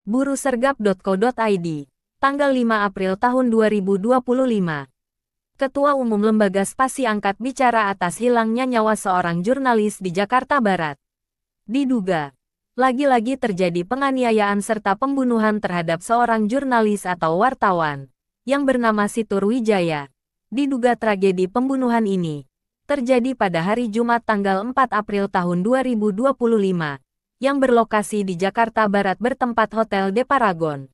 Burusergap.co.id, tanggal 5 April tahun 2025. Ketua Umum Lembaga Spasi angkat bicara atas hilangnya nyawa seorang jurnalis di Jakarta Barat. Diduga, lagi-lagi terjadi penganiayaan serta pembunuhan terhadap seorang jurnalis atau wartawan, yang bernama Situr Wijaya. Diduga tragedi pembunuhan ini terjadi pada hari Jumat tanggal 4 April tahun 2025. Yang berlokasi di Jakarta Barat bertempat Hotel De Paragon.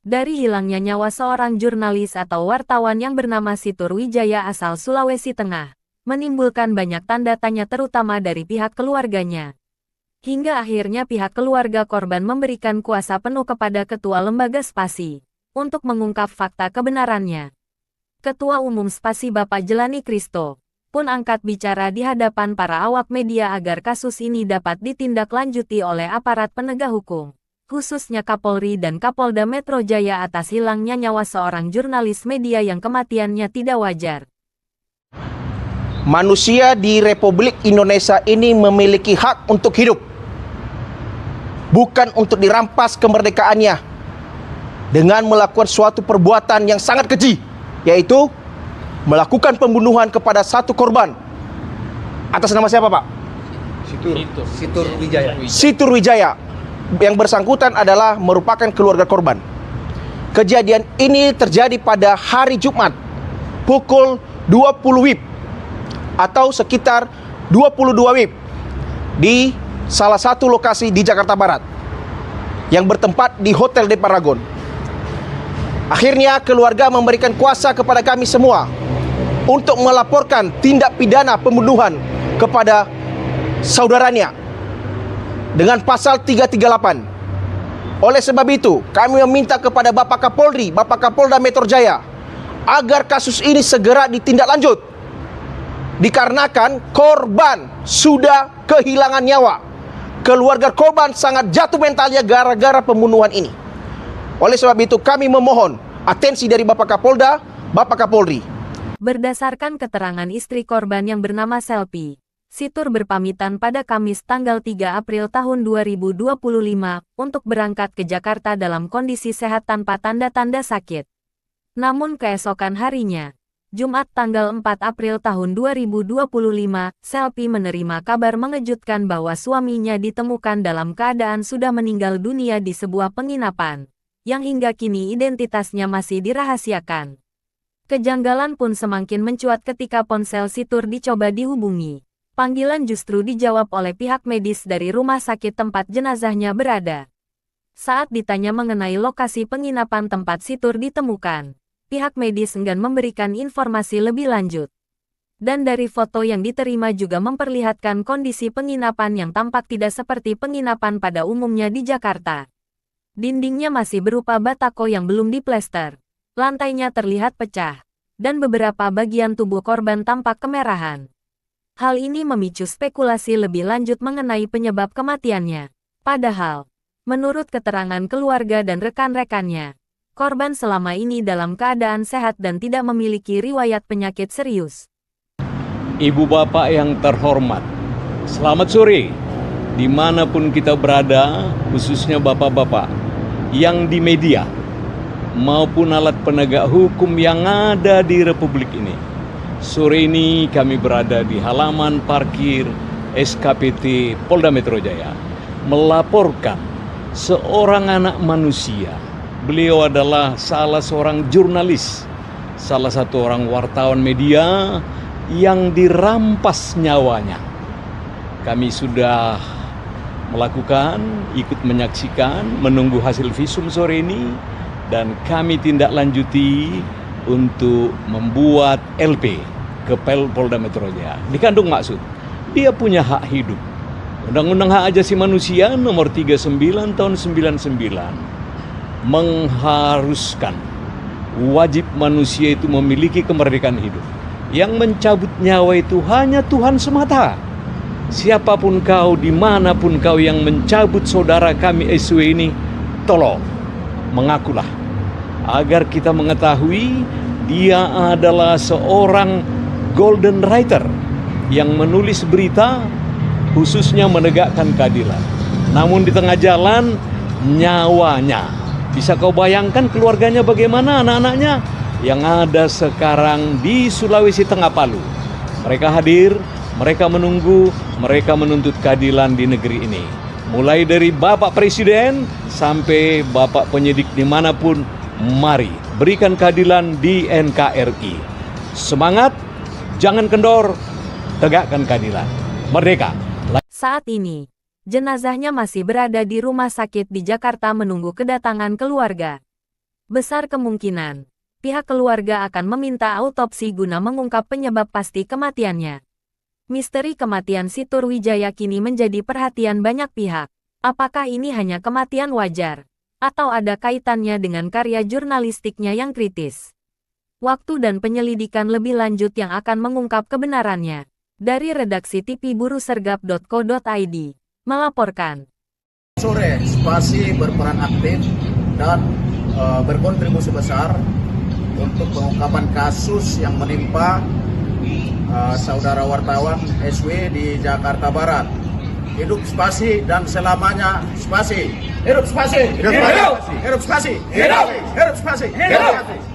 Dari hilangnya nyawa seorang jurnalis atau wartawan yang bernama Situr Wijaya asal Sulawesi Tengah, menimbulkan banyak tanda tanya terutama dari pihak keluarganya. Hingga akhirnya pihak keluarga korban memberikan kuasa penuh kepada Ketua Lembaga Spasi, untuk mengungkap fakta kebenarannya. Ketua Umum Spasi Bapak Jelani Kristo pun angkat bicara di hadapan para awak media agar kasus ini dapat ditindaklanjuti oleh aparat penegak hukum, khususnya Kapolri dan Kapolda Metro Jaya atas hilangnya nyawa seorang jurnalis media yang kematiannya tidak wajar. Manusia di Republik Indonesia ini memiliki hak untuk hidup, bukan untuk dirampas kemerdekaannya dengan melakukan suatu perbuatan yang sangat keji, yaitu melakukan pembunuhan kepada satu korban. Atas nama siapa, Pak? Situr Wijaya. Situr Wijaya. Yang bersangkutan adalah merupakan keluarga korban. Kejadian ini terjadi pada hari Jumat pukul 20 WIB atau sekitar 22 WIB di salah satu lokasi di Jakarta Barat yang bertempat di Hotel De Paragon. Akhirnya keluarga memberikan kuasa kepada kami semua untuk melaporkan tindak pidana pembunuhan kepada saudaranya dengan pasal 338. Oleh sebab itu, kami meminta kepada Bapak Kapolri, Bapak Kapolda Metro Jaya agar kasus ini segera ditindaklanjut. Dikarenakan korban sudah kehilangan nyawa. Keluarga korban sangat jatuh mentalnya gara-gara pembunuhan ini. Oleh sebab itu, kami memohon atensi dari Bapak Kapolda, Bapak Kapolri. Berdasarkan keterangan istri korban yang bernama Selpi, Situr berpamitan pada Kamis tanggal 3 April tahun 2025 untuk berangkat ke Jakarta dalam kondisi sehat tanpa tanda-tanda sakit. Namun keesokan harinya, Jumat tanggal 4 April tahun 2025, Selpi menerima kabar mengejutkan bahwa suaminya ditemukan dalam keadaan sudah meninggal dunia di sebuah penginapan, yang hingga kini identitasnya masih dirahasiakan. Kejanggalan pun semakin mencuat ketika ponsel Situr dicoba dihubungi. Panggilan justru dijawab oleh pihak medis dari rumah sakit tempat jenazahnya berada. Saat ditanya mengenai lokasi penginapan tempat Situr ditemukan, pihak medis enggan memberikan informasi lebih lanjut. Dan dari foto yang diterima juga memperlihatkan kondisi penginapan yang tampak tidak seperti penginapan pada umumnya di Jakarta. Dindingnya masih berupa batako yang belum diplester. Lantainya terlihat pecah, dan beberapa bagian tubuh korban tampak kemerahan. Hal ini memicu spekulasi lebih lanjut mengenai penyebab kematiannya. Padahal, menurut keterangan keluarga dan rekan-rekannya, korban selama ini dalam keadaan sehat dan tidak memiliki riwayat penyakit serius. Ibu bapak yang terhormat, selamat sore. Dimanapun kita berada, khususnya bapak-bapak yang di media maupun alat penegak hukum yang ada di Republik ini. Sore ini kami berada di halaman parkir SKPT Polda Metro Jaya melaporkan seorang anak manusia. Beliau adalah salah seorang jurnalis, salah satu orang wartawan media yang dirampas nyawanya. Kami sudah melakukan, ikut menyaksikan, menunggu hasil visum sore ini, dan kami tindak lanjuti untuk membuat LP ke Polda Metro Jaya. Dikandung maksud, dia punya hak hidup. Undang-Undang Hak Asasi Manusia nomor 39 tahun 99 mengharuskan wajib manusia itu memiliki kemerdekaan hidup. Yang mencabut nyawa itu hanya Tuhan semata. Siapapun kau, dimanapun kau yang mencabut saudara kami SW ini, tolong mengakulah, agar kita mengetahui dia adalah seorang golden writer yang menulis berita khususnya menegakkan keadilan. Namun di tengah jalan nyawanya. Bisa kau bayangkan keluarganya bagaimana, anak-anaknya yang ada sekarang di Sulawesi Tengah Palu. Mereka hadir, mereka menunggu, mereka menuntut keadilan di negeri ini. Mulai dari Bapak Presiden sampai Bapak penyidik dimanapun, mari berikan keadilan di NKRI. Semangat, jangan kendor, tegakkan keadilan. Merdeka! Saat ini, jenazahnya masih berada di rumah sakit di Jakarta menunggu kedatangan keluarga. Besar kemungkinan, pihak keluarga akan meminta autopsi guna mengungkap penyebab pasti kematiannya. Misteri kematian Situr Wijaya kini menjadi perhatian banyak pihak. Apakah ini hanya kematian wajar? Atau ada kaitannya dengan karya jurnalistiknya yang kritis? Waktu dan penyelidikan lebih lanjut yang akan mengungkap kebenarannya. Dari redaksi tvburusergap.co.id, melaporkan. Sore, Spasi berperan aktif dan berkontribusi besar untuk pengungkapan kasus yang menimpa saudara wartawan SW di Jakarta Barat. Hidup Spasi dan selamanya Spasi. Hidup Spasi. Hidup Spasi. Hidup Spasi. Hidup Spasi. Hidup Spasi.